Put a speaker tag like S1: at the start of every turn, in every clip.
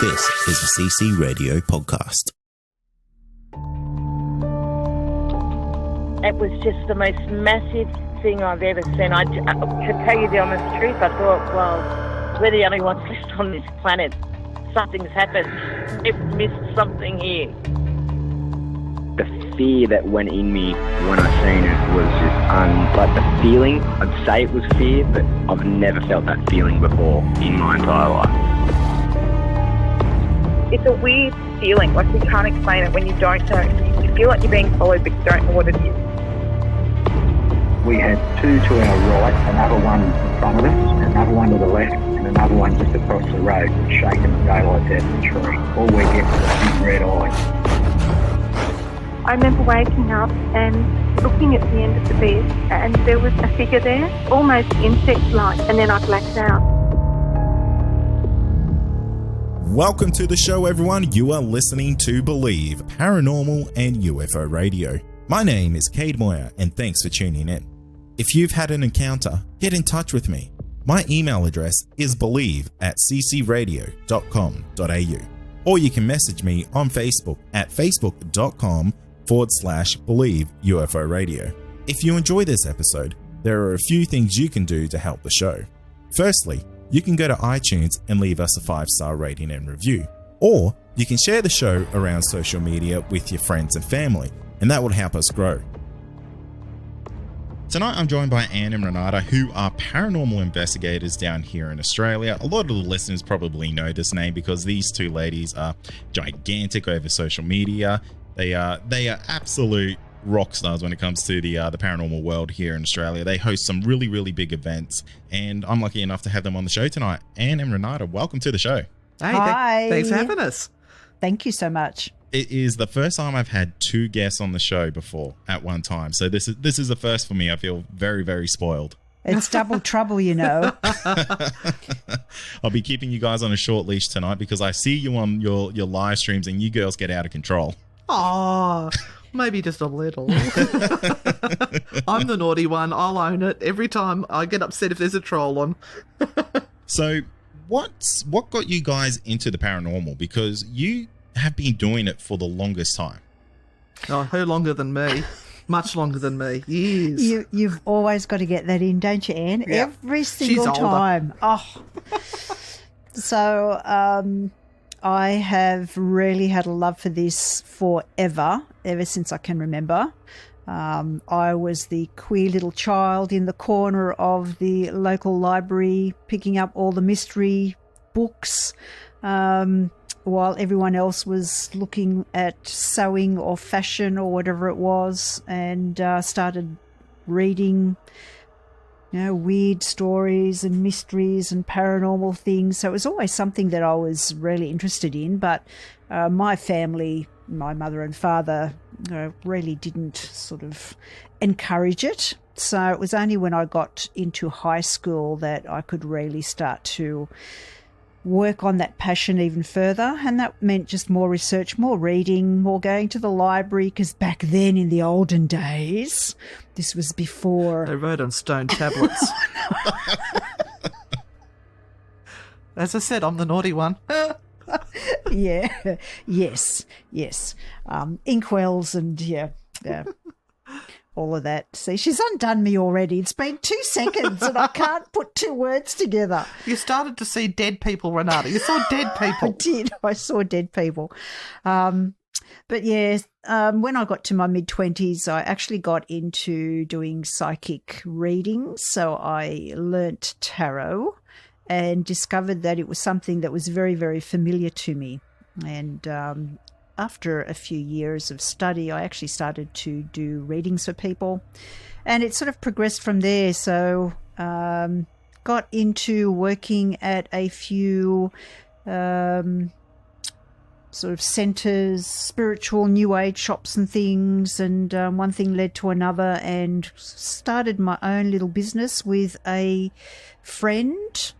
S1: This is a CC Radio podcast.
S2: It was just the most massive thing I've ever seen. To tell you the honest truth, I thought, well, we're the only ones left on this planet. Something's happened. We've missed something here.
S3: The fear that went in me when I seen it was just like the feeling. I'd say it was fear, but I've never felt that feeling before in my entire life.
S4: It's a weird feeling, like you can't explain it when you don't know. You feel like you're being followed, but you don't know what it is.
S5: We had two to our right, another one in front of us, another one to the left, and another one just across the road, shaking the daylight out of the tree. All we get was a big red eye.
S4: I remember waking up and looking at the end of the bed, and there was a figure there, almost insect-like, and then I blacked out.
S1: Welcome to the show, everyone. You are listening to Believe, Paranormal and UFO Radio. My name is Cade Moyer, and thanks for tuning in. If you've had an encounter, get in touch with me. My email address is believe@ccradio.com.au, or you can message me on Facebook at facebook.com/Believe UFO Radio. If you enjoy this episode, there are a few things you can do to help the show. Firstly, you can go to iTunes and leave us a 5-star rating and review, or you can share the show around social media with your friends and family, and that will help us grow. Tonight I'm joined by Anne and Renata, who are paranormal investigators down here in Australia. A lot of the listeners probably know this name because these two ladies are gigantic over social media. They are absolute rock stars when it comes to the paranormal world here in Australia. They host some really, really big events, and I'm lucky enough to have them on the show tonight. Anne and Renata, welcome to the show.
S6: Hey,
S7: Hi.
S6: thanks for having us.
S7: Thank you so much.
S1: It is the first time I've had two guests on the show before at one time, so this is the first for me. I feel very, very spoiled.
S7: It's double trouble, you know.
S1: I'll be keeping you guys on a short leash tonight because I see you on your live streams and you girls get out of control.
S6: Oh, maybe just a little. I'm the naughty one. I'll own it. Every time I get upset if there's a troll on.
S1: So what got you guys into the paranormal? Because you have been doing it for the longest time.
S6: Oh, who longer than me? Much longer than me. Years.
S7: You've always got to get that in, don't you, Anne?
S6: Yeah.
S7: Every single time. Oh. So I have really had a love for this forever, ever since I can remember. I was the queer little child in the corner of the local library picking up all the mystery books while everyone else was looking at sewing or fashion or whatever it was, and started reading, weird stories and mysteries and paranormal things. So it was always something that I was really interested in, but my family, my mother and father, really didn't sort of encourage it. So it was only when I got into high school that I could really start to work on that passion even further, and that meant just more research, more reading, more going to the library, because back then in the olden days, this was before...
S6: They wrote on stone tablets. As I said, I'm the naughty one.
S7: Yeah, yes. Inkwells and, all of that. See, she's undone me already. It's been 2 seconds and I can't put 2 words together.
S6: You started to see dead people, Renata. You saw dead people.
S7: I did. I saw dead people. But yeah, when I got to my mid-20s, I actually got into doing psychic readings. So I learnt tarot and discovered that it was something that was very, very familiar to me. And after a few years of study, I actually started to do readings for people, and it sort of progressed from there. So got into working at a few sort of centres, spiritual new age shops and things, and one thing led to another, and started my own little business with a friend.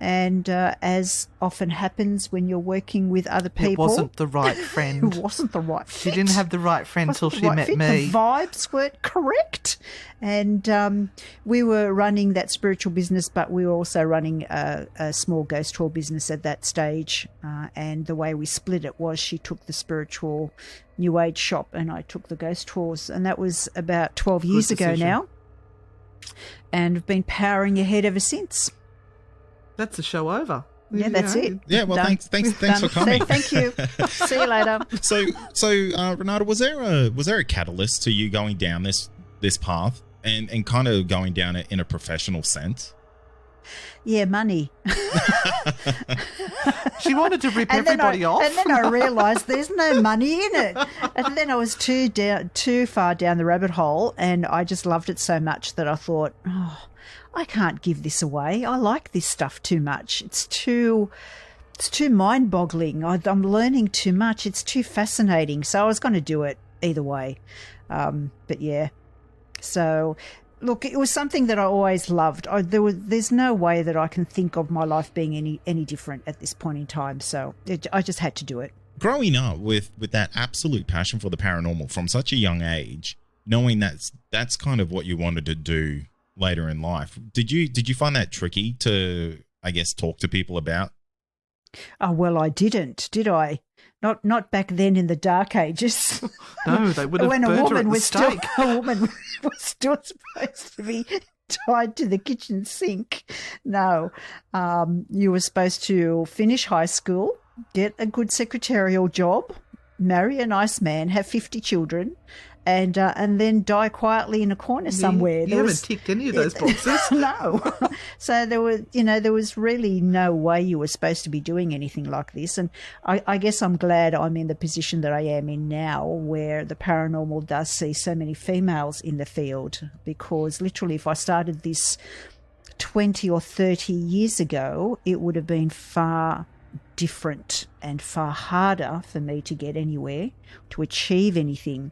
S7: And as often happens when you're working with other people,
S6: It wasn't the right friend.
S7: it wasn't the right fit.
S6: She didn't have the right friend till
S7: Wasn't
S6: she
S7: the right
S6: met
S7: fit.
S6: me.
S7: The vibes weren't correct. And we were running that spiritual business, but we were also running a small ghost tour business at that stage. And the way we split it was she took the spiritual New Age shop and I took the ghost tours. And that was about 12 years ago
S6: decision.
S7: now. And I've been powering ahead ever since.
S6: That's the show over.
S7: Yeah, that's it.
S1: Yeah, well,
S7: Done.
S1: thanks
S7: Done.
S1: for coming.
S7: Thank you. See you later.
S1: So, Renata, was there a catalyst to you going down this path and kind of going down it in a professional sense?
S7: Yeah, money.
S6: She wanted to rip everybody off.
S7: And then I realised there's no money in it. And then I was too far down the rabbit hole, and I just loved it so much that I thought, oh, I can't give this away. I like this stuff too much. It's too mind-boggling. I'm learning too much. It's too fascinating. So I was going to do it either way. But yeah. So look, it was something that I always loved. There's no way that I can think of my life being any different at this point in time. So I just had to do it. Growing
S1: up with that absolute passion for the paranormal from such a young age, knowing that's kind of what you wanted to do later in life, did you find that tricky to, I guess, talk to people about?
S7: Oh, well, I did I? Not back then in the dark ages.
S6: No, they would have
S7: when
S6: burnt
S7: a
S6: her
S7: woman
S6: at the
S7: was still
S6: stake.
S7: a woman was still supposed to be tied to the kitchen sink. No, you were supposed to finish high school, get a good secretarial job, marry a nice man, have 50 children, and then die quietly in a corner somewhere.
S6: You haven't ticked any of those boxes.
S7: No. So there was really no way you were supposed to be doing anything like this. And I guess I'm glad I'm in the position that I am in now, where the paranormal does see so many females in the field, because literally if I started this 20 or 30 years ago, it would have been far different and far harder for me to get anywhere, to achieve anything.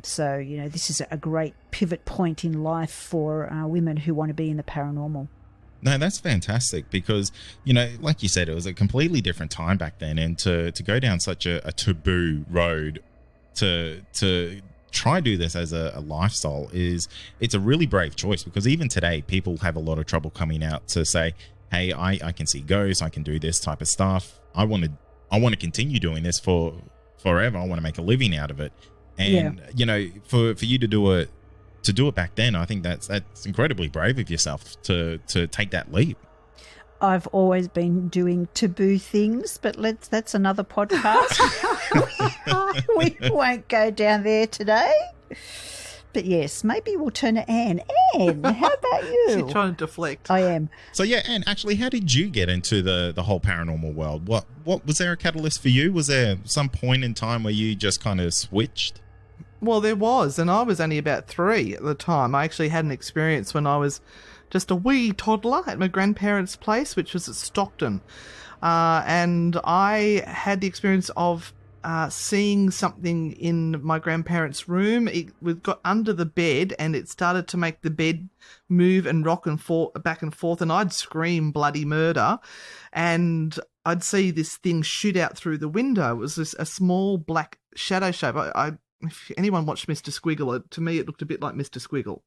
S7: So, this is a great pivot point in life for women who want to be in the paranormal.
S1: No, that's fantastic because, like you said, it was a completely different time back then. And to go down such a taboo road to try and do this as a lifestyle it's a really brave choice, because even today people have a lot of trouble coming out to say, hey, I can see ghosts, I can do this type of stuff. I want to continue doing this for forever. I want to make a living out of it. And, for you to do it back then, I think that's incredibly brave of yourself to take that leap.
S7: I've always been doing taboo things, but that's another podcast. we won't go down there today. But yes, maybe we'll turn to Anne. Anne, how about you?
S6: She's trying to deflect.
S7: I am.
S1: So yeah, Anne, actually, how did you get into the whole paranormal world? What was there a catalyst for you? Was there some point in time where you just kind of switched?
S6: Well, there was, and I was only about 3 at the time. I actually had an experience when I was just a wee toddler at my grandparents' place, which was at Stockton. And I had the experience of seeing something in my grandparents' room. It got under the bed, and it started to make the bed move and rock and back and forth, and I'd scream bloody murder, and I'd see this thing shoot out through the window. It was a small black shadow shape. If anyone watched Mr. Squiggle, to me it looked a bit like Mr. Squiggle.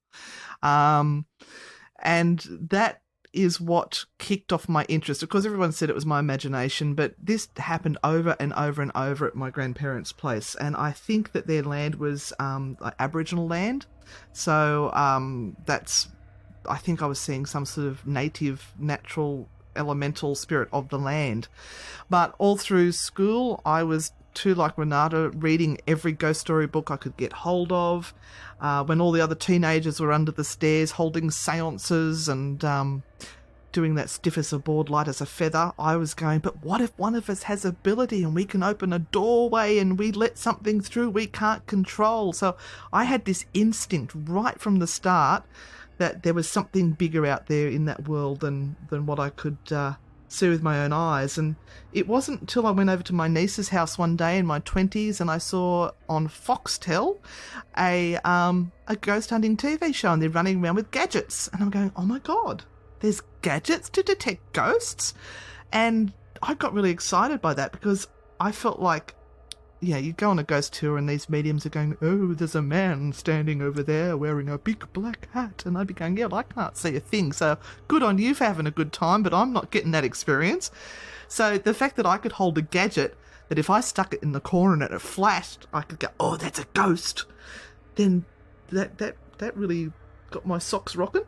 S6: And that is what kicked off my interest. Of course, everyone said it was my imagination, but this happened over and over and over at my grandparents' place. And I think that their land was like Aboriginal land. So I think I was seeing some sort of native, natural, elemental spirit of the land. But all through school, I was too like Renata, reading every ghost story book I could get hold of. When all the other teenagers were under the stairs holding seances and doing that stiff as a board, light as a feather, I was going, but what if one of us has ability and we can open a doorway and we let something through we can't control? So I had this instinct right from the start that there was something bigger out there in that world than what I could see with my own eyes. And it wasn't until I went over to my niece's house one day in my 20s and I saw on Foxtel a ghost hunting TV show, and they're running around with gadgets, and I'm going, oh my god, there's gadgets to detect ghosts? And I got really excited by that because I felt like, yeah, you go on a ghost tour and these mediums are going, oh, there's a man standing over there wearing a big black hat. And I'd be going, yeah, well, I can't see a thing. So good on you for having a good time, but I'm not getting that experience. So the fact that I could hold a gadget that if I stuck it in the corner and it flashed, I could go, oh, that's a ghost. Then that really got my socks rocking.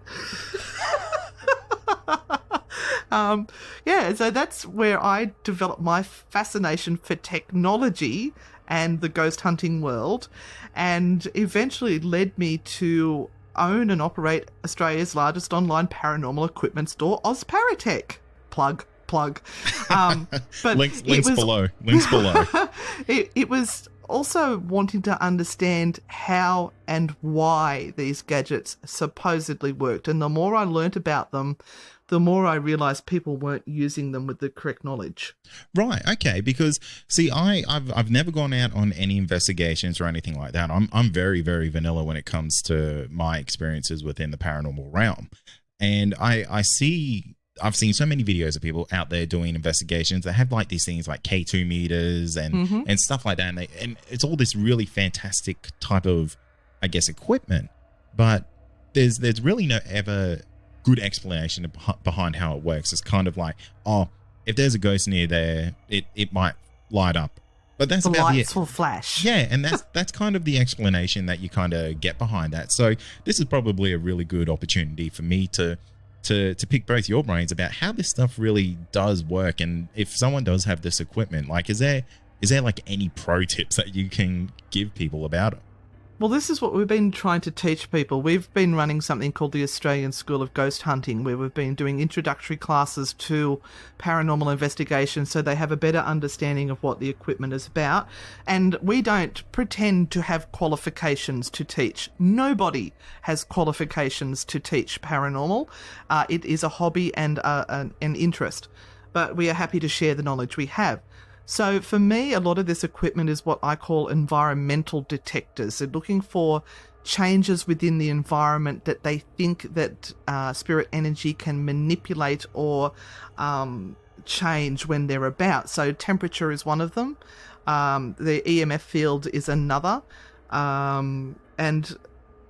S6: So that's where I developed my fascination for technology and the ghost hunting world, and eventually led me to own and operate Australia's largest online paranormal equipment store, Ozparatech. Plug. But
S1: links below.
S6: It was also wanting to understand how and why these gadgets supposedly worked. And the more I learnt about them, the more I realised people weren't using them with the correct knowledge.
S1: Right, okay, because, see, I've never gone out on any investigations or anything like that. I'm very, very vanilla when it comes to my experiences within the paranormal realm. And I've seen so many videos of people out there doing investigations that have like these things like K2 meters and stuff like that. And it's all this really fantastic type of, I guess, equipment. But there's really no ever good explanation behind how it works. It's kind of like, oh, if there's a ghost near there, it might light up. But that's about the
S6: lights will flash.
S1: Yeah, and that's kind of the explanation that you kind of get behind that. So this is probably a really good opportunity for me to pick both your brains about how this stuff really does work, and if someone does have this equipment, like is there like any pro tips that you can give people about it?
S6: Well, this is what we've been trying to teach people. We've been running something called the Australian School of Ghost Hunting, where we've been doing introductory classes to paranormal investigation so they have a better understanding of what the equipment is about. And we don't pretend to have qualifications to teach. Nobody has qualifications to teach paranormal. It is a hobby and an interest. But we are happy to share the knowledge we have. So for me, a lot of this equipment is what I call environmental detectors. They're looking for changes within the environment that they think that spirit energy can manipulate or change when they're about. So temperature is one of them. The EMF field is another. And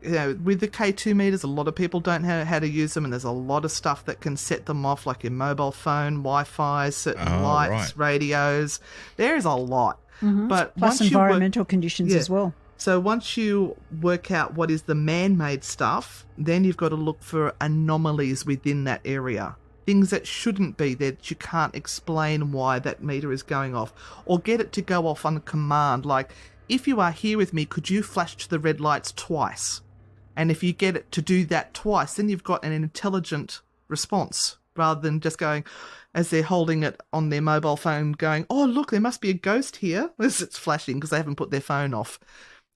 S6: you know, with the K2 meters, a lot of people don't know how to use them, and there's a lot of stuff that can set them off, like your mobile phone, Wi-Fi, certain lights, radios. There is a lot. But
S7: plus environmental conditions as well.
S6: So once you work out what is the man-made stuff, then you've got to look for anomalies within that area. Things that shouldn't be there, that you can't explain why that meter is going off, or get it to go off on command. Like, if you are here with me, could you flash to the red lights twice? And if you get it to do that twice, then you've got an intelligent response rather than just going, as they're holding it on their mobile phone, going, oh, look, there must be a ghost here, as it's flashing because they haven't put their phone off.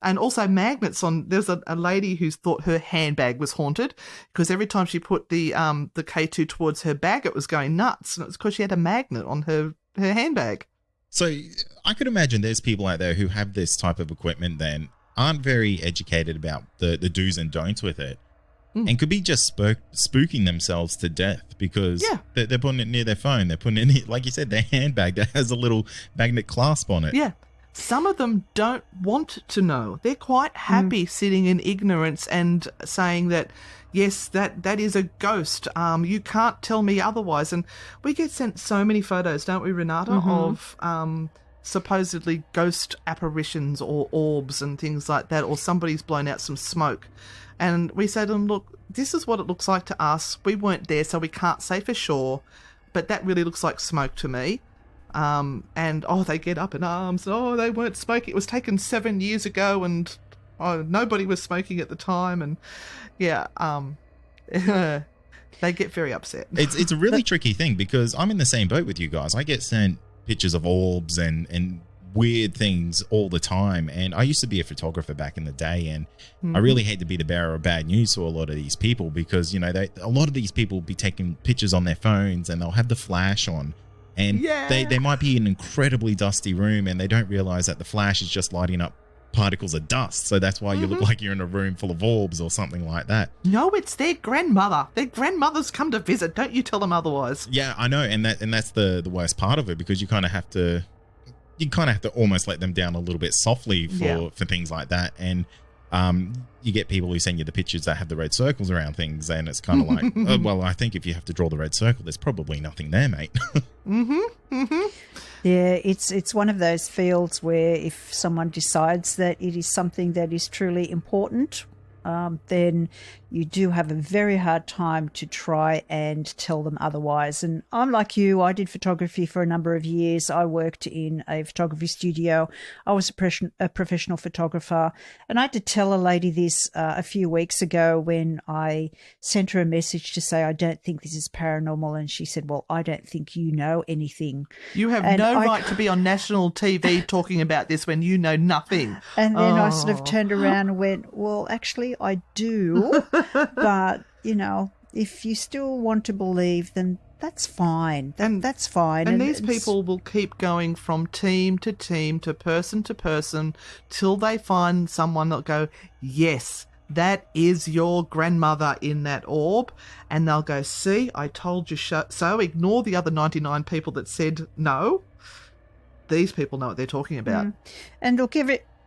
S6: And also magnets on. There's a lady who thought her handbag was haunted because every time she put the K2 towards her bag, it was going nuts. And it was because she had a magnet on her handbag.
S1: So I could imagine there's people out there who have this type of equipment then aren't very educated about the do's and don'ts with it and could be just spooking themselves to death because they're putting it near their phone. They're putting it in, like you said, their handbag that has a little magnet clasp on it. Yeah.
S6: Some of them don't want to know. They're quite happy sitting in ignorance and saying that, yes, that is a ghost. You can't tell me otherwise. And we get sent so many photos, don't we, Renata, of supposedly ghost apparitions or orbs and things like that, or somebody's blown out some smoke. And we say to them, look, this is what it looks like to us. We weren't there, so we can't say for sure, but that really looks like smoke to me. And, they get up in arms. Oh, they weren't smoking. It was taken 7 years ago and nobody was smoking at the time. And, they get very upset.
S1: It's a really tricky thing because I'm in the same boat with you guys. I get sent pictures of orbs and weird things all the time. And I used to be a photographer back in the day, and I really hate to be the bearer of bad news to a lot of these people because, you know, a lot of these people will be taking pictures on their phones and they'll have the flash on. And they might be in an incredibly dusty room and they don't realize that the flash is just lighting up particles of dust. So that's why you look like you're in a room full of orbs or something like that.
S6: No, it's their grandmother. Their grandmother's come to visit. Don't you tell them otherwise.
S1: Yeah, I know, and that's the worst part of it, because you kind of have to almost let them down a little bit softly for things like that. And you get people who send you the pictures that have the red circles around things, and it's kind of like, well, I think if you have to draw the red circle, there's probably nothing there, mate.
S7: Yeah, it's one of those fields where if someone decides that it is something that is truly important, then you do have a very hard time to try and tell them otherwise. And I'm like you, I did photography for a number of years. I worked in a photography studio. I was a professional photographer. And I had to tell a lady this a few weeks ago when I sent her a message to say, I don't think this is paranormal. And she said, well, I don't think you know anything.
S6: You have no right to be on national TV talking about this when you know nothing.
S7: And then I sort of turned around and went, well, actually, I do. But, you know, if you still want to believe, then that's fine. That's fine.
S6: And these people will keep going from team to team to person till they find someone that'll go, yes, that is your grandmother in that orb. And they'll go, see, I told you so. Ignore the other 99 people that said no. These people know what they're talking about.
S7: And look,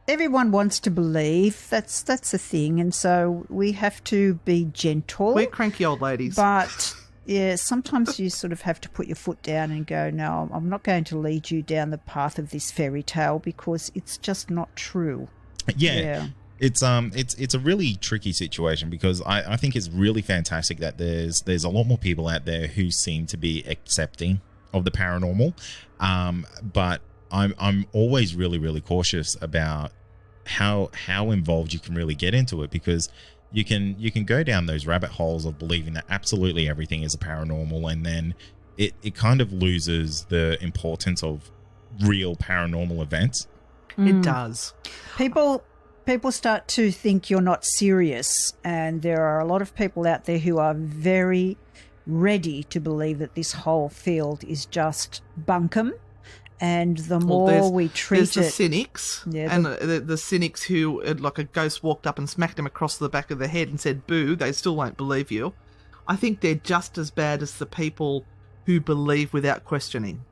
S7: everyone wants to believe. That's the thing. And so we have to be gentle.
S6: We're cranky old ladies.
S7: But yeah, sometimes you sort of have to put your foot down and go, no, I'm not going to lead you down the path of this fairy tale because it's just not true.
S1: Yeah. It's a really tricky situation, because I think it's really fantastic that there's a lot more people out there who seem to be accepting of the paranormal. But I'm always really, really cautious about how involved you can really get into it, because you can go down those rabbit holes of believing that absolutely everything is a paranormal, and then it kind of loses the importance of real paranormal events.
S6: It does.
S7: People start to think you're not serious, and there are a lot of people out there who are very ready to believe that this whole field is just bunkum. And the more we treat
S6: there's the cynics,
S7: and
S6: the cynics who, like a ghost walked up and smacked them across the back of the head and said, boo, they still won't believe you. I think they're just as bad as the people who believe without questioning.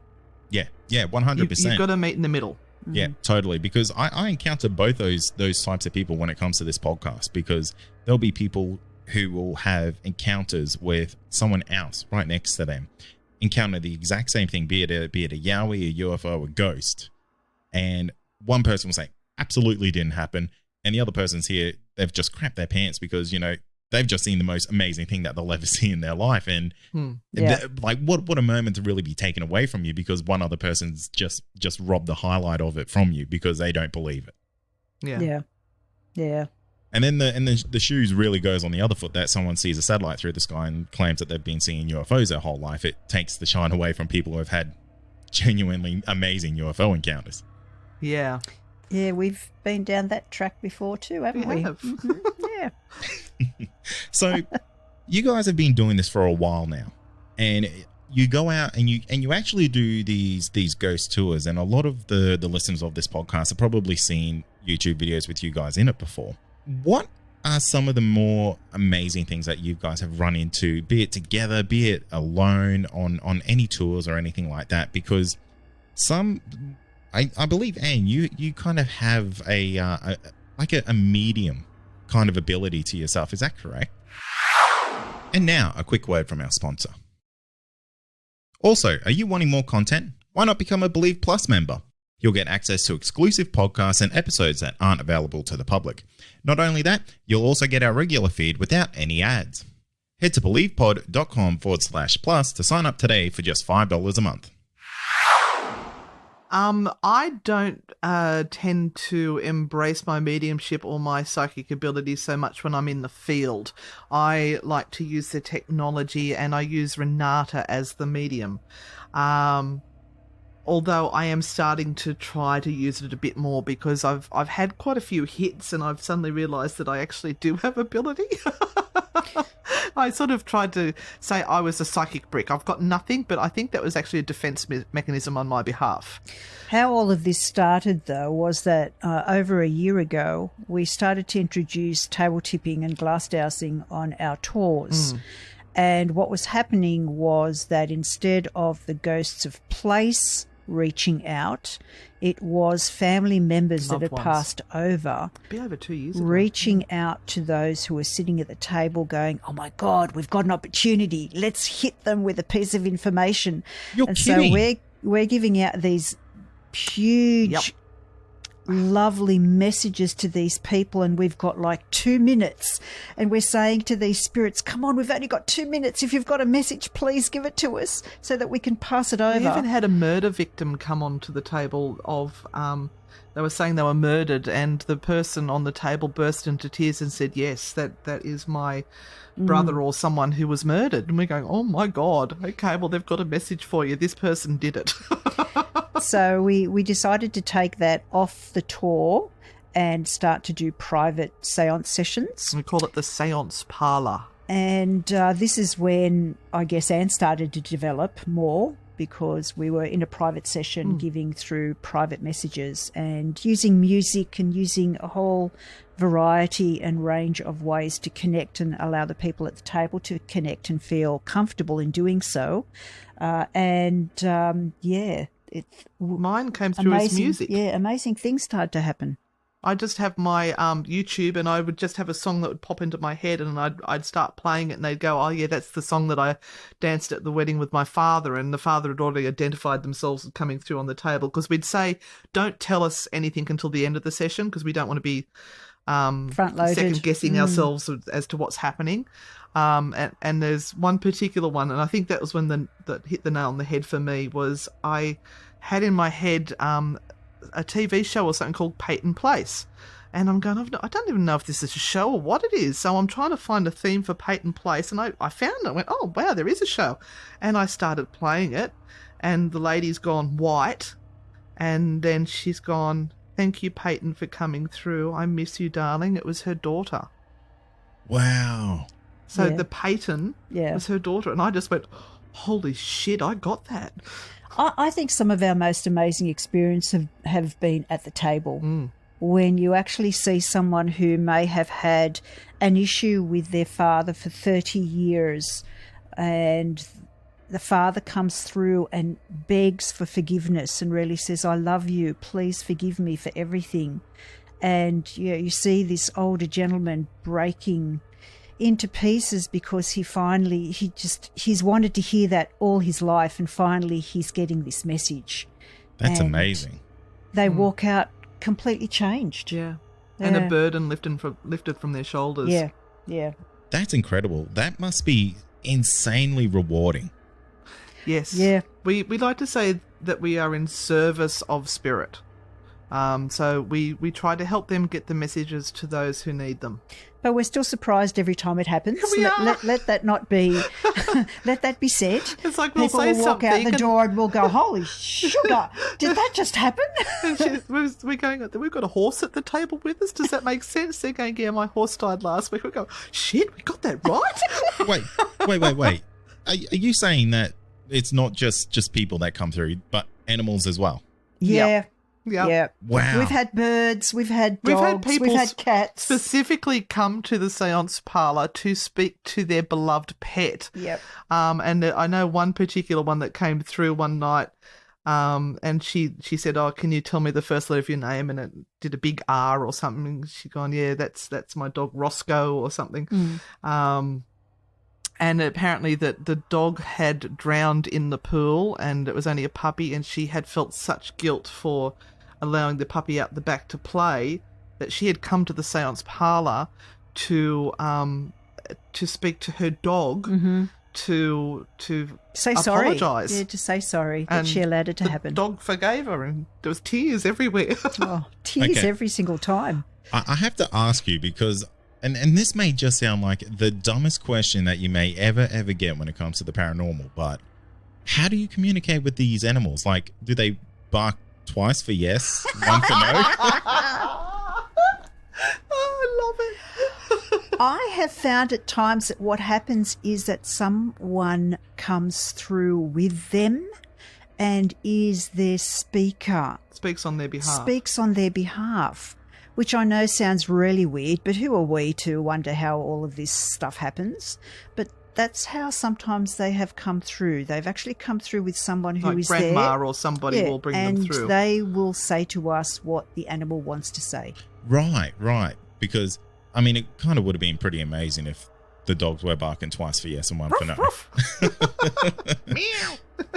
S1: Yeah, 100%.
S6: You've got to meet in the middle.
S1: Yeah, totally. Because I encounter both those types of people when it comes to this podcast, because there'll be people who will have encounters with someone else right next to them, encounter the exact same thing, be it a Yowie, a UFO, a ghost, and one person will say absolutely didn't happen, and the other person's here, they've just crapped their pants because, you know, they've just seen the most amazing thing that they'll ever see in their life. And like, what a moment to really be taken away from you, because one other person's just robbed the highlight of it from you because they don't believe it.
S7: Yeah.
S1: And then the shoes really goes on the other foot, that someone sees a satellite through the sky and claims that they've been seeing UFOs their whole life. It takes the shine away from people who have had genuinely amazing UFO encounters.
S6: Yeah.
S7: Yeah, we've been down that track before too, haven't we?
S6: Have.
S7: Yeah.
S1: So you guys have been doing this for a while now, and you go out and you actually do these ghost tours, and a lot of the listeners of this podcast have probably seen YouTube videos with you guys in it before. What are some of the more amazing things that you guys have run into, be it together, be it alone, on any tours or anything like that? Because I believe, Anne, you kind of have a medium kind of ability to yourself. Is that correct? And now, a quick word from our sponsor. Also, are you wanting more content? Why not become a Believe Plus member? You'll get access to exclusive podcasts and episodes that aren't available to the public. Not only that, you'll also get our regular feed without any ads. Head to believepod.com/plus to sign up today for just $5 a month.
S6: I don't tend to embrace my mediumship or my psychic abilities so much when I'm in the field. I like to use the technology, and I use Renata as the medium. Although I am starting to try to use it a bit more, because I've had quite a few hits, and I've suddenly realised that I actually do have ability. I sort of tried to say I was a psychic brick. I've got nothing, but I think that was actually a defence mechanism on my behalf.
S7: How all of this started, though, was that over a year ago, we started to introduce table tipping and glass dowsing on our tours. And what was happening was that instead of the ghosts of place reaching out, it was family members that had passed over.
S6: It'd be over 2 years ago.
S7: Reaching out to those who were sitting at the table going, oh my God, we've got an opportunity. Let's hit them with a piece of information.
S1: You're kidding.
S7: So we're giving out these huge, lovely messages to these people, and we've got like 2 minutes, and we're saying to these spirits, come on, we've only got 2 minutes. If you've got a message, please give it to us so that we can pass it over.
S6: We even had a murder victim come onto the table of they were saying they were murdered, and the person on the table burst into tears and said, yes, that is my brother or someone who was murdered. And we're going, oh my God, okay, well, they've got a message for you. This person did it.
S7: So we decided to take that off the tour and start to do private seance sessions.
S6: We call it the seance parlour.
S7: And this is when I guess Anne started to develop more, because we were in a private session giving through private messages and using music and using a whole variety and range of ways to connect and allow the people at the table to connect and feel comfortable in doing so.
S6: Mine came through as music.
S7: Yeah, amazing things started to happen.
S6: I just have my YouTube, and I would just have a song that would pop into my head, and I'd start playing it, and they'd go, oh yeah, that's the song that I danced at the wedding with my father, and the father had already identified themselves as coming through on the table, because we'd say, don't tell us anything until the end of the session, because we don't want to be
S7: front-loaded,
S6: second-guessing ourselves as to what's happening. And there's one particular one, and I think that was when that hit the nail on the head for me, was I had in my head a TV show or something called Peyton Place. And I'm going, I don't even know if this is a show or what it is. So I'm trying to find a theme for Peyton Place. And I found it. I went, oh, wow, there is a show. And I started playing it. And the lady's gone white. And then she's gone, thank you, Peyton, for coming through. I miss you, darling. It was her daughter.
S1: Wow.
S6: So the Peyton was her daughter. And I just went, holy shit, I got that.
S7: I think some of our most amazing experiences have been at the table, when you actually see someone who may have had an issue with their father for 30 years, and the father comes through and begs for forgiveness and really says, I love you, please forgive me for everything. And you see this older gentleman breaking into pieces because he's wanted to hear that all his life, and finally he's getting this message.
S1: That's amazing.
S7: They walk out completely changed.
S6: Yeah. And a burden lifted from their shoulders.
S7: Yeah. Yeah.
S1: That's incredible. That must be insanely rewarding.
S6: Yes.
S7: Yeah.
S6: We like to say that we are in service of spirit. So we try to help them get the messages to those who need them.
S7: But we're still surprised every time it happens. Let that not be. Let that be said.
S6: It's like we'll
S7: People
S6: say
S7: will walk
S6: something
S7: out the door and we'll go, "Holy sugar! Did that just happen?"
S6: And we're going, we've got a horse at the table with us. Does that make sense? They're going, yeah, my horse died last week. We go, shit, we got that right.
S1: Wait. Are you saying that it's not just people that come through, but animals as well?
S7: Yeah.
S6: Yeah.
S1: Wow.
S7: We've had birds, we've had dogs, we've had cats.
S6: Specifically come to the seance parlour to speak to their beloved pet.
S7: Yep.
S6: And I know one particular one that came through one night, and she said, oh, can you tell me the first letter of your name? And it did a big R or something. She gone, yeah, that's my dog Roscoe or something. And apparently that the dog had drowned in the pool, and it was only a puppy, and she had felt such guilt for allowing the puppy out the back to play that she had come to the seance parlour to speak to her dog to
S7: say
S6: apologise.
S7: Sorry. Yeah, to say sorry that she allowed it to happen.
S6: The dog forgave her, and there was tears everywhere.
S7: Tears
S1: Okay.
S7: every single time.
S1: I have to ask you because, and this may just sound like the dumbest question that you may ever get when it comes to the paranormal, but how do you communicate with these animals? Like, do they bark twice for yes, one for no?
S6: Oh, I love it.
S7: I have found at times that what happens is that someone comes through with them and is their speaker.
S6: Speaks on their
S7: behalf. Which I know sounds really weird, but who are we to wonder how all of this stuff happens? But that's how sometimes they have come through. They've actually come through with someone who is there.
S6: Grandma or somebody will bring them through.
S7: And they will say to us what the animal wants to say.
S1: Right. Because, I mean, it kind of would have been pretty amazing if the dogs were barking twice for yes and one for no.
S6: Meow.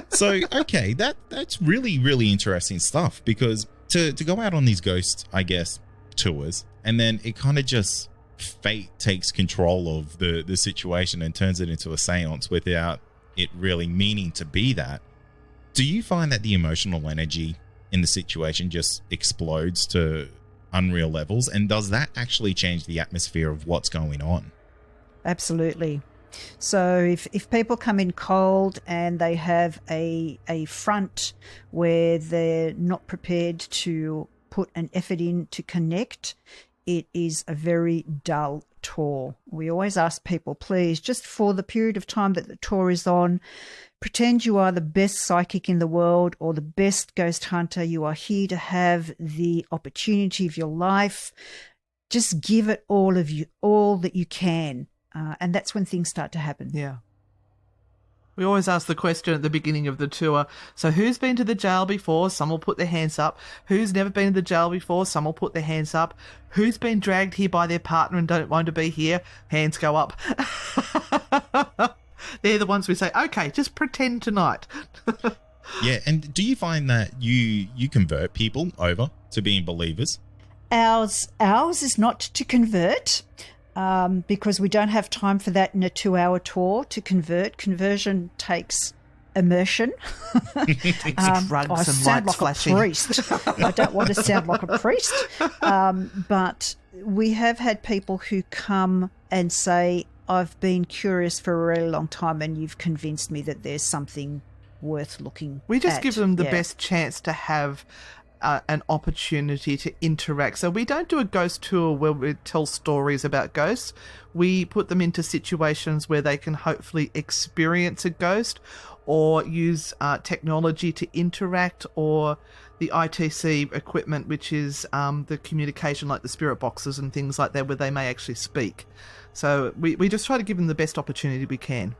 S1: So, okay, that's really, really interesting stuff, because to go out on these ghost, I guess, tours, and then it kind of just fate takes control of the situation and turns it into a seance without it really meaning to be that. Do you find that the emotional energy in the situation just explodes to unreal levels, and does that actually change the atmosphere of what's going on?
S7: Absolutely. So if people come in cold and they have a front where they're not prepared to put an effort in to connect, it is a very dull tour. We always ask people, please, just for the period of time that the tour is on, pretend you are the best psychic in the world or the best ghost hunter. You are here to have the opportunity of your life. Just give it all that you can. And that's when things start to happen.
S6: Yeah. We always ask the question at the beginning of the tour, so who's been to the jail before? Some will put their hands up. Who's never been to the jail before? Some will put their hands up. Who's been dragged here by their partner and don't want to be here? Hands go up. They're the ones we say, okay, just pretend tonight.
S1: Yeah, and do you find that you convert people over to being believers?
S7: Ours is not to convert. Because we don't have time for that in a 2-hour tour to convert. Conversion takes immersion.
S6: Takes drugs
S7: I
S6: and
S7: sound
S6: lights
S7: like
S6: flashing.
S7: a priest. I don't want to sound like a priest. But we have had people who come and say, I've been curious for a really long time and you've convinced me that there's something worth looking at.
S6: We just give them the best chance to have an opportunity to interact. So we don't do a ghost tour where we tell stories about ghosts. We put them into situations where they can hopefully experience a ghost or use technology to interact, or the ITC equipment, which is the communication, like the spirit boxes and things like that, where they may actually speak. So we just try to give them the best opportunity we can.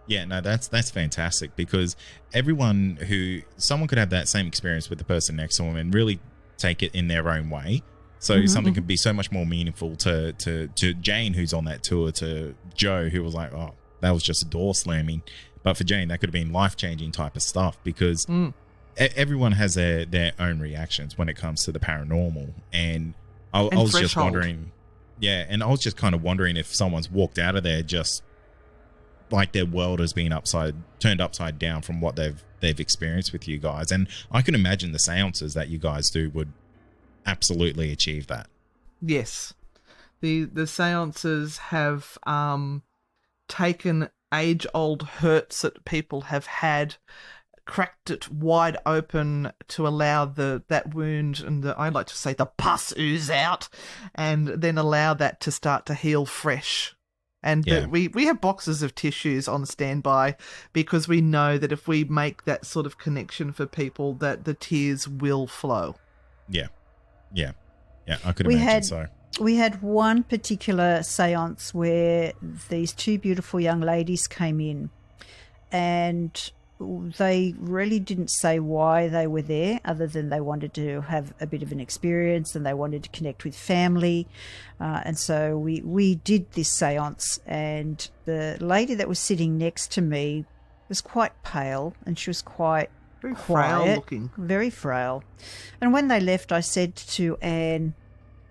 S1: Yeah, no, that's fantastic, because someone could have that same experience with the person next to them and really take it in their own way. So something could be so much more meaningful to Jane, who's on that tour, to Joe, who was like, oh, that was just a door slamming. But for Jane, that could have been life-changing type of stuff, because everyone has their own reactions when it comes to the paranormal. And I was just wondering, and I was just kind of wondering if someone's walked out of there just like their world has been turned upside down from what they've experienced with you guys. And I can imagine the seances that you guys do would absolutely achieve that.
S6: Yes. The seances have taken age-old hurts that people have had, cracked it wide open to allow that wound and I like to say the pus ooze out, and then allow that to start to heal fresh. And we have boxes of tissues on standby, because we know that if we make that sort of connection for people, that the tears will flow. Yeah, I could imagine so.
S7: We had one particular seance where these two beautiful young ladies came in, and they really didn't say why they were there, other than they wanted to have a bit of an experience and they wanted to connect with family. And so we did this seance, and the lady that was sitting next to me was quite pale, and she was quite
S6: very
S7: quiet,
S6: frail looking.
S7: Very frail. And when they left, I said to Anne,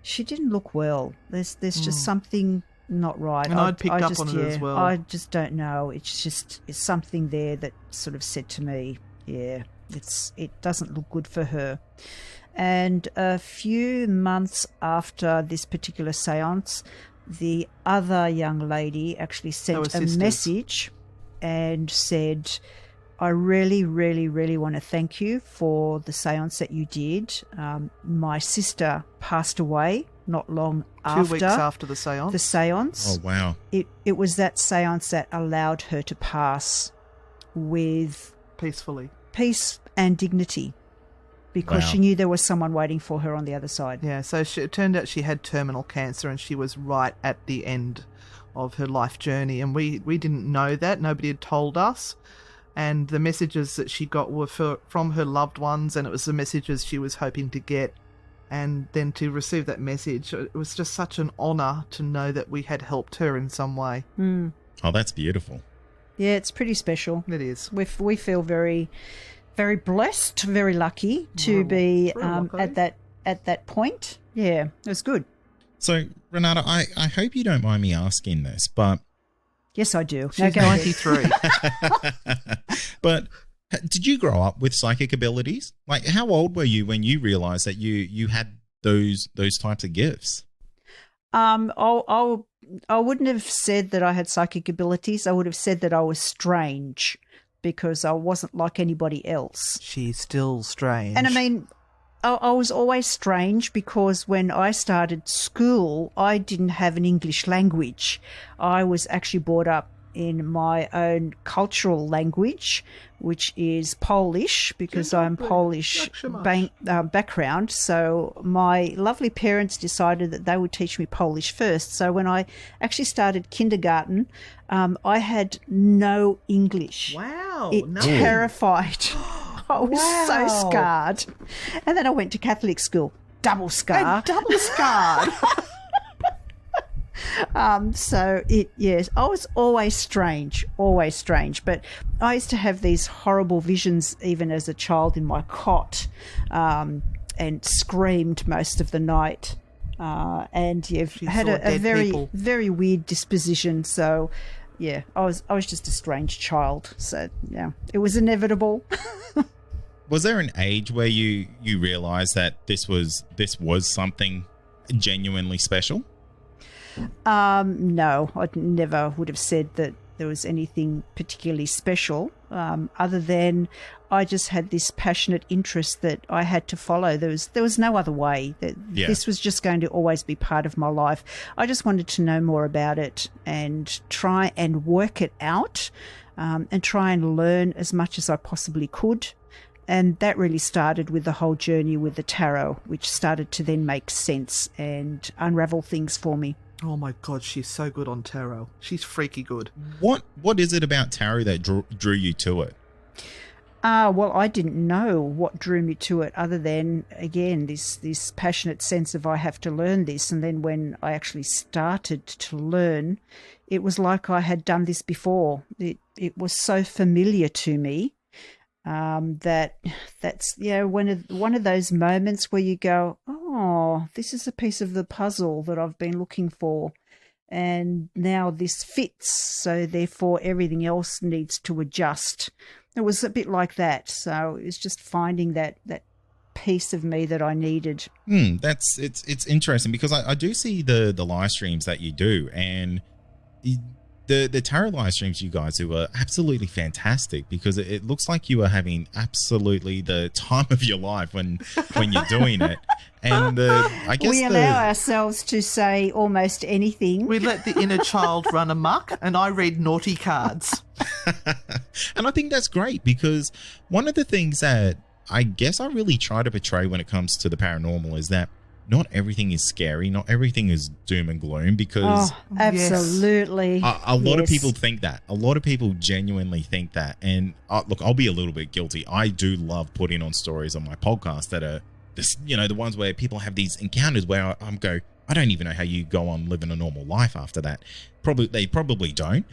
S7: she didn't look well. There's just something not right.
S6: And I'd picked up on it as well.
S7: I just don't know. It's something there that sort of said to me, it doesn't look good for her. And a few months after this particular seance, the other young lady actually sent a message and said, I really, really, really want to thank you for the seance that you did. My sister passed away not long
S6: 2
S7: after
S6: weeks after the seance.
S7: the seance.
S1: Oh, wow.
S7: It was that seance that allowed her to pass with
S6: Peacefully.
S7: peace and dignity, because
S1: Wow.
S7: she knew there was someone waiting for her on the other side.
S6: Yeah, so it turned out she had terminal cancer and she was right at the end of her life journey. And we didn't know that. Nobody had told us. And the messages that she got were from her loved ones, and it was the messages she was hoping to get. And then to receive that message, it was just such an honour to know that we had helped her in some way.
S7: Mm.
S1: Oh, that's beautiful.
S7: Yeah, it's pretty special.
S6: It is.
S7: We feel very, very blessed, very lucky to be at that point. Yeah, it was good.
S1: So, Renata, I hope you don't mind me asking this, but
S7: Yes, I do.
S6: She's
S7: go ahead.
S6: 93.
S1: but did you grow up with psychic abilities? Like, how old were you when you realized that you had those types of gifts?
S7: I wouldn't have said that I had psychic abilities. I would have said that I was strange, because I wasn't like anybody else.
S6: She's still strange.
S7: And I mean, I was always strange because when I started school, I didn't have an English language. I was actually brought up in my own cultural language, which is Polish, because I'm Polish background. So my lovely parents decided that they would teach me Polish first. So when I actually started kindergarten, I had no English.
S6: Wow.
S7: It
S6: no.
S7: terrified. I was so scarred. And then I went to Catholic school. Double scar.
S6: And double scarred.
S7: Yes, I was always strange. But I used to have these horrible visions even as a child in my cot, and screamed most of the night. And had a very weird disposition. So, yeah, I was just a strange child. So, yeah, it was inevitable.
S1: Was there an age where you realized that this was something genuinely special?
S7: No, I never would have said that there was anything particularly special, other than I just had this passionate interest that I had to follow. There was no other way. This was just going to always be part of my life. I just wanted to know more about it and try and work it out, and try and learn as much as I possibly could. And that really started with the whole journey with the tarot, which started to then make sense and unravel things for me.
S6: Oh my God, she's so good on tarot. She's freaky good.
S1: What is it about tarot that drew you to it?
S7: Well, I didn't know what drew me to it, other than, again, this passionate sense of I have to learn this. And then when I actually started to learn, it was like I had done this before. It was so familiar to me. That's one of those moments where you go, oh, this is a piece of the puzzle that I've been looking for, and now this fits, so therefore everything else needs to adjust. It was a bit like that. So it was just finding that piece of me that I needed.
S1: It's interesting, because I do see the live streams that you do, and the tarot live streams you guys do are absolutely fantastic, because it looks like you are having absolutely the time of your life when you're doing it. And I guess
S7: we allow ourselves to say almost anything.
S6: We let the inner child run amok, and I read naughty cards.
S1: And I think that's great, because one of the things that I guess I really try to portray when it comes to the paranormal is that not everything is scary, not everything is doom and gloom, because
S7: absolutely
S1: a lot of people think that. A lot of people genuinely think that. And look, I'll be a little bit guilty. I do love putting on stories on my podcast that are this, the ones where people have these encounters where I don't even know how you go on living a normal life after that. They probably don't.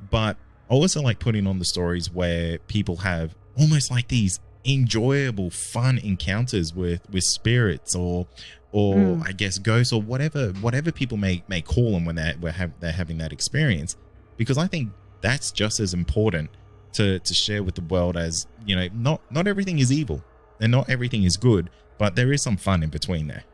S1: But I also like putting on the stories where people have almost like these enjoyable, fun encounters with spirits or I guess ghosts, or whatever people may call them when they're having that experience, because I think that's just as important to share with the world as, not everything is evil and not everything is good, but there is some fun in between there.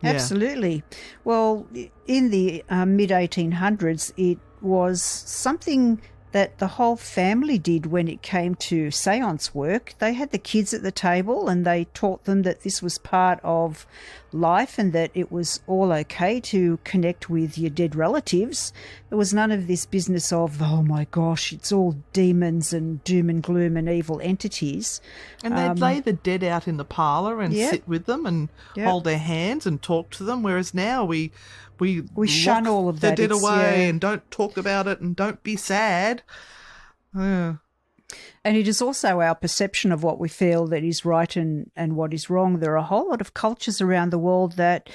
S6: Yeah.
S7: Absolutely. Well, in the mid 1800s, it was something that the whole family did when it came to seance work. They had the kids at the table and they taught them that this was part of life and that it was all okay to connect with your dead relatives. There was none of this business of, oh my gosh, it's all demons and doom and gloom and evil entities.
S6: And they'd lay the dead out in the parlour and
S7: Yep.
S6: sit with them and
S7: Yep.
S6: hold their hands and talk to them, whereas now we
S7: shun
S6: lock
S7: all of
S6: the
S7: that.
S6: dead
S7: It's,
S6: away
S7: yeah.
S6: and don't talk about it and don't be sad. Yeah.
S7: And it is also our perception of what we feel that is right and what is wrong. There are a whole lot of cultures around the world that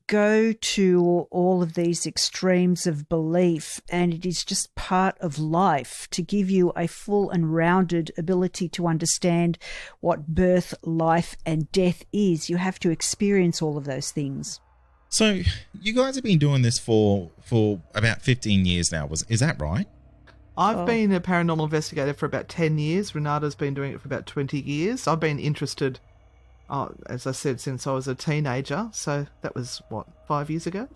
S7: go to all of these extremes of belief, and it is just part of life to give you a full and rounded ability to understand what birth, life, and death is. You have to experience all of those things.
S1: So you guys have been doing this for about 15 years now. Is that right?
S6: I've been a paranormal investigator for about 10 years. Renata's been doing it for about 20 years. I've been interested, as I said, since I was a teenager. So that was, 5 years ago?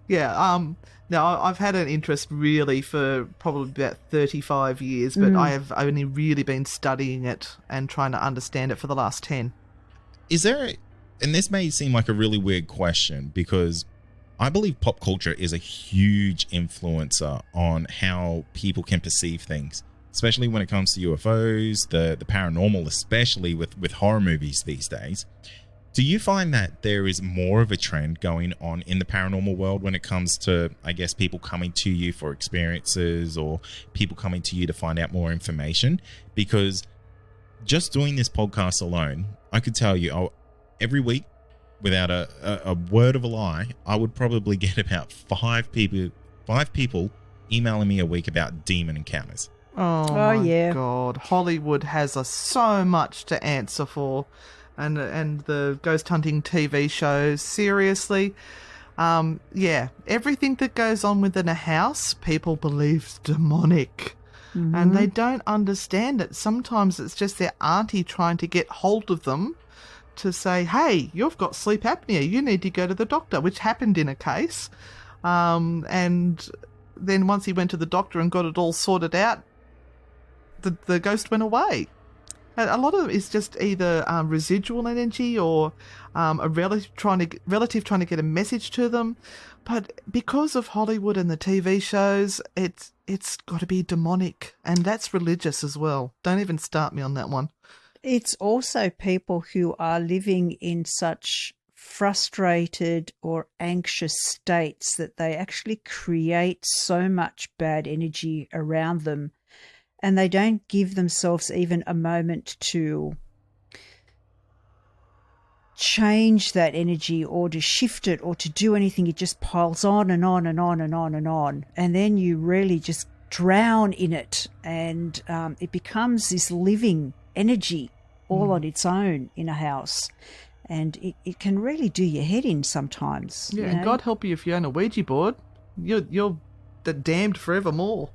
S6: Yeah. No, I've had an interest really for probably about 35 years, but I have only really been studying it and trying to understand it for the last 10.
S1: Is there, and this may seem like a really weird question, because I believe pop culture is a huge influencer on how people can perceive things, especially when it comes to UFOs, the paranormal, especially with horror movies these days. Do you find that there is more of a trend going on in the paranormal world when it comes to, I guess, people coming to you for experiences or people coming to you to find out more information? Because just doing this podcast alone, I could tell you, every week, without a word of a lie, I would probably get about five people emailing me a week about demon encounters.
S6: Oh my
S7: yeah.
S6: God. Hollywood has so much to answer for. And the ghost hunting TV shows, seriously. Yeah, everything that goes on within a house, people believe is demonic.
S7: Mm-hmm.
S6: And they don't understand it. Sometimes it's just their auntie trying to get hold of them to say, hey, you've got sleep apnea, you need to go to the doctor, which happened in a case. And then once he went to the doctor and got it all sorted out, the ghost went away. A lot of it is just either residual energy or a relative trying to get a message to them. But because of Hollywood and the TV shows, it's got to be demonic, and that's religious as well. Don't even start me on that one.
S7: It's also people who are living in such frustrated or anxious states that they actually create so much bad energy around them, and they don't give themselves even a moment to change that energy or to shift it or to do anything. It just piles on and on and on and on and on, and then you really just drown in it, and it becomes this living energy all on its own in a house, and it can really do your head in sometimes.
S6: Yeah,
S7: you
S6: and
S7: know?
S6: God help you if you own a Ouija board. You're damned forevermore.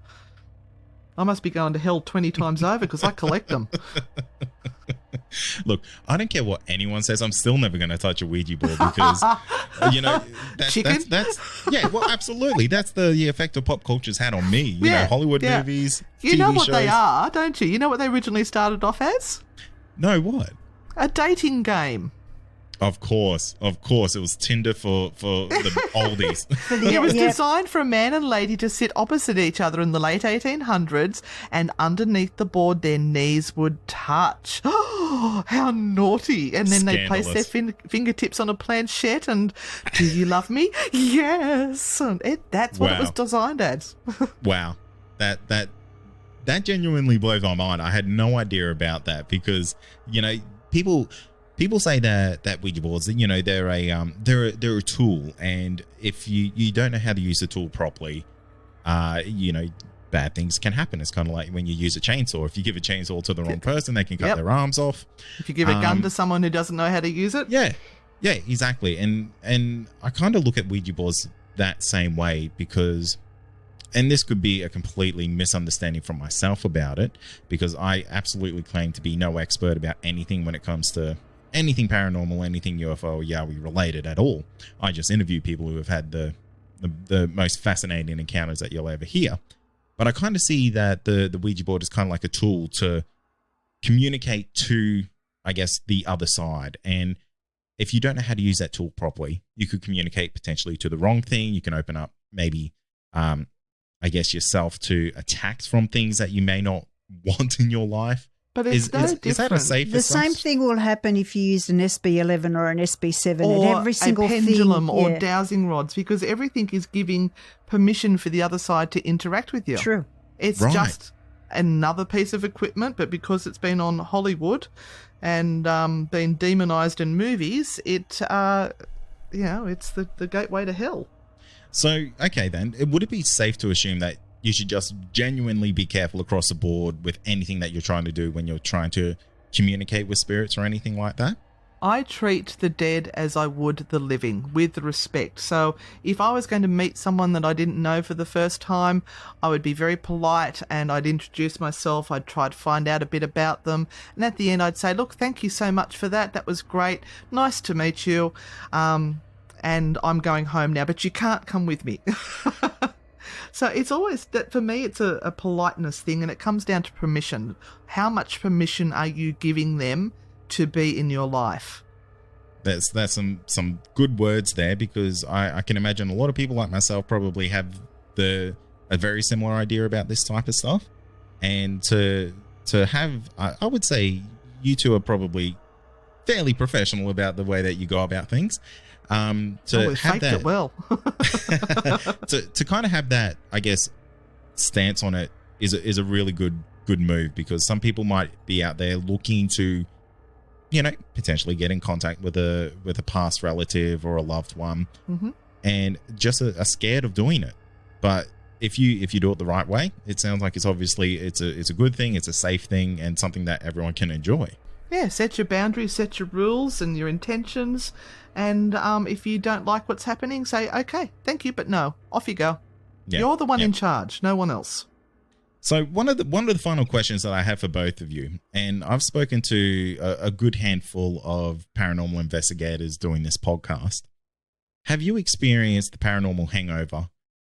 S6: I must be going to hell 20 times over because I collect them.
S1: Look, I don't care what anyone says. I'm still never going to touch a Ouija board because, that's yeah, well, absolutely. That's the effect of pop culture's had on me. You know, Hollywood movies,
S6: You
S1: TV
S6: know what
S1: shows.
S6: they are, don't you? You know what they originally started off as?
S1: No, what?
S6: A dating game.
S1: Of course. It was Tinder for the oldies.
S6: It was designed for a man and lady to sit opposite each other in the late 1800s, and underneath the board their knees would touch. Oh, how naughty. And then they'd place their fingertips on a planchette and, do you love me? Yes. And that's what it was designed as.
S1: Wow. That genuinely blows my mind. I had no idea about that because, people say that Ouija boards, they're a tool, and if you don't know how to use the tool properly, bad things can happen. It's kind of like when you use a chainsaw. If you give a chainsaw to the wrong person, they can cut their arms off.
S6: If you give a gun to someone who doesn't know how to use it.
S1: Yeah, exactly. And I kind of look at Ouija boards that same way because, and this could be a completely misunderstanding from myself about it, because I absolutely claim to be no expert about anything when it comes to anything paranormal, anything UFO or Yowie related at all. I just interview people who have had the the most fascinating encounters that you'll ever hear. But I kind of see that the Ouija board is kind of like a tool to communicate to, I guess, the other side. And if you don't know how to use that tool properly, you could communicate potentially to the wrong thing. You can open up maybe, I guess, yourself to attacks from things that you may not want in your life.
S6: But it's different.
S1: Is that a safe
S7: The same thing will happen if you used an SB11 or an SB7
S6: or
S7: and every single
S6: a pendulum
S7: thing,
S6: or dowsing rods, because everything is giving permission for the other side to interact with you.
S7: True.
S6: It's
S1: Right.
S6: just another piece of equipment, but because it's been on Hollywood and been demonized in movies, it's the gateway to hell.
S1: So, okay, then, would it be safe to assume that you should just genuinely be careful across the board with anything that you're trying to do when you're trying to communicate with spirits or anything like that?
S6: I treat the dead as I would the living, with respect. So if I was going to meet someone that I didn't know for the first time, I would be very polite and I'd introduce myself. I'd try to find out a bit about them. And at the end, I'd say, look, thank you so much for that. That was great. Nice to meet you. And I'm going home now, but you can't come with me. So it's always that for me, it's a politeness thing, and it comes down to permission. How much permission are you giving them to be in your life?
S1: That's some good words there, because I can imagine a lot of people like myself probably have a very similar idea about this type of stuff. And to have, I would say you two are probably fairly professional about the way that you go about things.
S6: We
S1: Have
S6: faked
S1: that,
S6: it well.
S1: to kind of have that, I guess, stance on it is a really good move, because some people might be out there looking to, potentially get in contact with a past relative or a loved one, and just are scared of doing it. But if you do it the right way, it sounds like it's a good thing, it's a safe thing, and something that everyone can enjoy.
S6: Yeah, set your boundaries, set your rules and your intentions. And if you don't like what's happening, say, okay, thank you, but no, off you go.
S1: Yeah.
S6: You're the one in charge, no one else.
S1: So one of the final questions that I have for both of you, and I've spoken to a good handful of paranormal investigators doing this podcast. Have you experienced the paranormal hangover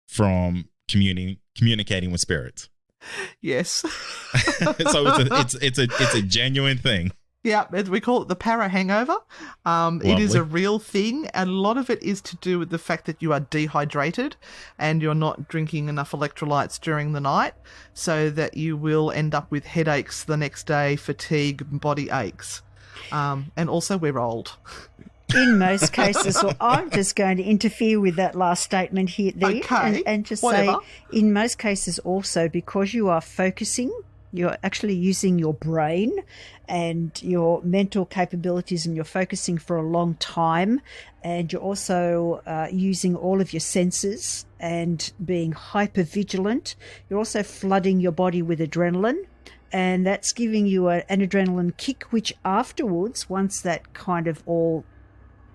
S1: from communicating with spirits?
S6: Yes.
S1: So it's a genuine thing.
S6: Yeah, we call it the para hangover. It is a real thing, and a lot of it is to do with the fact that you are dehydrated and you're not drinking enough electrolytes during the night, so that you will end up with headaches the next day, fatigue, body aches. And also, we're old.
S7: In most cases, well, I'm just going to interfere with that last statement and just
S6: whatever.
S7: say, in most cases also, because you are focusing, you're actually using your brain and your mental capabilities, and you're focusing for a long time, and you're also using all of your senses and being hyper vigilant. You're also flooding your body with adrenaline, and that's giving you an adrenaline kick, which afterwards, once that kind of all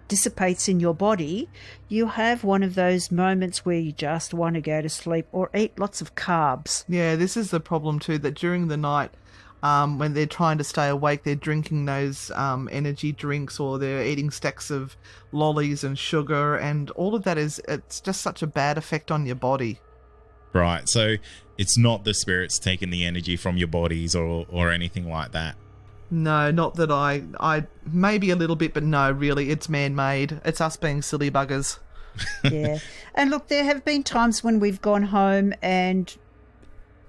S7: dissipates in your body, you have one of those moments where you just want to go to sleep or eat lots of carbs.
S6: Yeah, this is the problem too, that during the night, when they're trying to stay awake, they're drinking those energy drinks, or they're eating stacks of lollies and sugar, and all of that it's just such a bad effect on your body.
S1: Right. So it's not the spirits taking the energy from your bodies or anything like that.
S6: No, not that I maybe a little bit, but no, really, it's man-made. It's us being silly buggers.
S7: Yeah. And look, there have been times when we've gone home and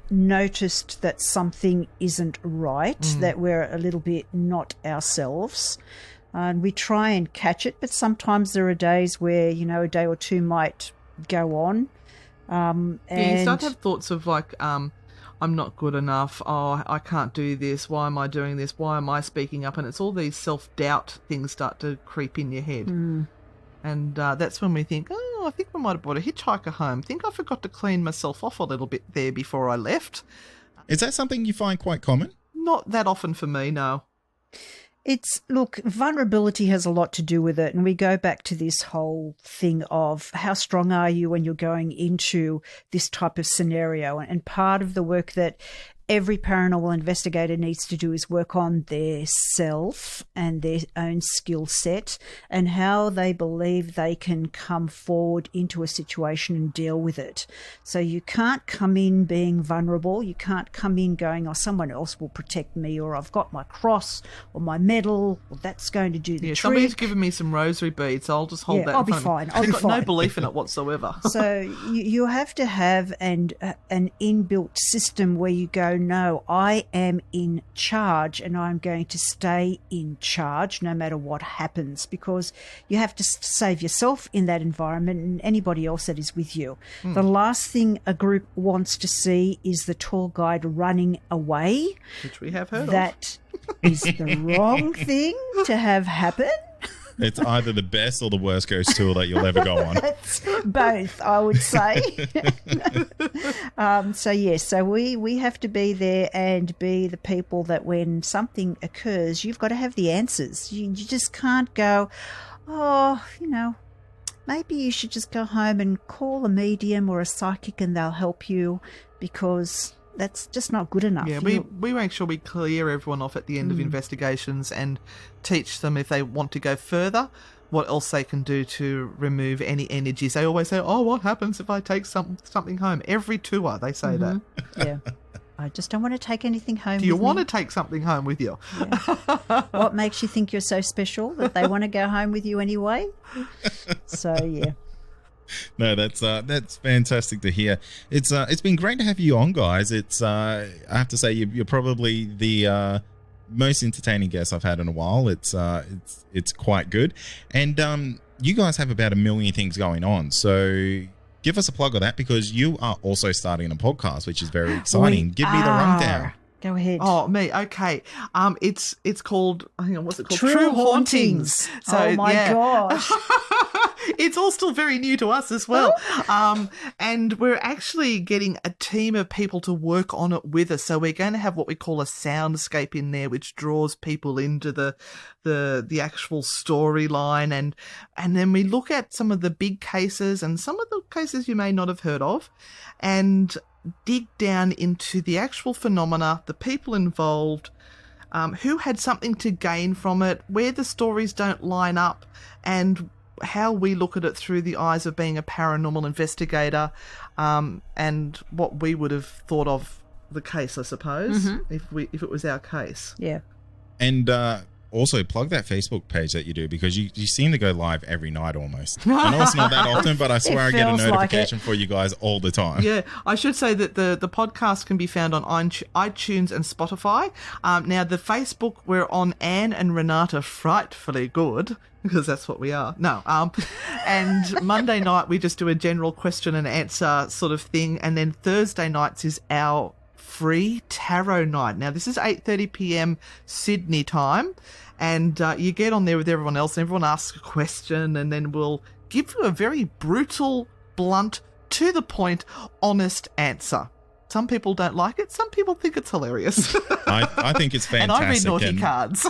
S7: noticed that something isn't right, that we're a little bit not ourselves. And we try and catch it, but sometimes there are days where, a day or two might go on. And
S6: you start to have thoughts of like, I'm not good enough. Oh, I can't do this. Why am I doing this? Why am I speaking up? And it's all these self-doubt things start to creep in your head. And that's when we think, I think we might have brought a hitchhiker home. I think I forgot to clean myself off a little bit there before I left.
S1: Is that something you find quite common?
S6: Not that often for me, no.
S7: Look, vulnerability has a lot to do with it. And we go back to this whole thing of how strong are you when you're going into this type of scenario? And part of the work that every paranormal investigator needs to do is work on their self and their own skill set and how they believe they can come forward into a situation and deal with it. So you can't come in being vulnerable. You can't come in going, oh, someone else will protect me, or I've got my cross or my medal, or that's going to do the trick.
S6: Somebody's given me some rosary beads. I'll just hold that in
S7: I'll be
S6: front of me.
S7: fine. I've
S6: got no belief in it whatsoever.
S7: So you have to have an inbuilt system where you go, no, I am in charge and I'm going to stay in charge no matter what happens, because you have to save yourself in that environment and anybody else that is with you. The last thing a group wants to see is the tour guide running away.
S6: Which we have heard of.
S7: That is the wrong thing to have happen.
S1: It's either the best or the worst ghost tour that you'll ever go on.
S7: It's both, I would say. So we have to be there and be the people that when something occurs, you've got to have the answers. You just can't go, maybe you should just go home and call a medium or a psychic and they'll help you, because that's just not good enough.
S6: Yeah, we make sure we clear everyone off at the end of investigations and teach them, if they want to go further, what else they can do to remove any energies. They always say, oh, what happens if I take something home? Every tour they say that.
S7: Yeah. I just don't want to take anything home with me.
S6: Do you want to take something home with you?
S7: Yeah. What makes you think you're so special that they want to go home with you anyway? So, yeah.
S1: No, that's fantastic to hear. It's been great to have you on, guys. It's I have to say you're probably the most entertaining guest I've had in a while. It's quite good, and you guys have about 1 million things going on. So give us a plug of that, because you are also starting a podcast, which is very exciting. Give me the rundown.
S7: Go ahead.
S6: Oh, me. Okay. It's called, hang on, what's it called?
S7: True Hauntings.
S6: So,
S7: oh my gosh.
S6: It's all still very new to us as well. And we're actually getting a team of people to work on it with us. So we're going to have what we call a soundscape in there, which draws people into the actual storyline. And then we look at some of the big cases and some of the cases you may not have heard of, and dig down into the actual phenomena, the people involved, who had something to gain from it, where the stories don't line up, and how we look at it through the eyes of being a paranormal investigator, and what we would have thought of the case, I suppose, if it was our case.
S7: Yeah.
S1: And also plug that Facebook page that you do, because you seem to go live every night almost. I know it's not that often, but I swear I get a notification for you guys all the time.
S6: Yeah, I should say that the podcast can be found on iTunes and Spotify. Now, the Facebook, we're on Anne and Renata Frightfully Good, because that's what we are. No. And Monday night we just do a general question and answer sort of thing, and then Thursday nights is our free tarot night. Now, this is 8:30 p.m. Sydney time, and you get on there with everyone else, and everyone asks a question, and then we'll give you a very brutal, blunt, to the point, honest answer. Some people don't like it. Some people think it's hilarious.
S1: I think it's fantastic.
S6: And I read naughty cards.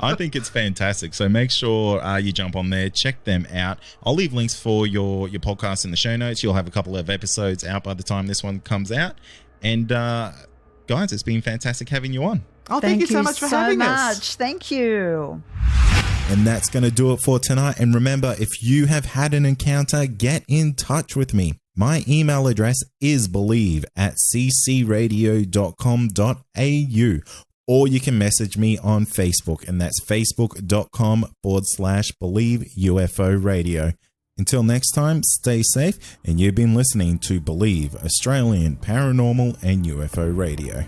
S1: I think it's fantastic. So make sure you jump on there, check them out. I'll leave links for your podcast in the show notes. You'll have a couple of episodes out by the time this one comes out. And guys, it's been fantastic having you on.
S6: Oh, thank you so much for having us.
S7: Thank you.
S1: And that's going to do it for tonight. And remember, if you have had an encounter, get in touch with me. My email address is believe@ccradio.com.au, or you can message me on Facebook, and that's facebook.com/Believe UFO Radio. Until next time, stay safe, and you've been listening to Believe Australian Paranormal and UFO Radio.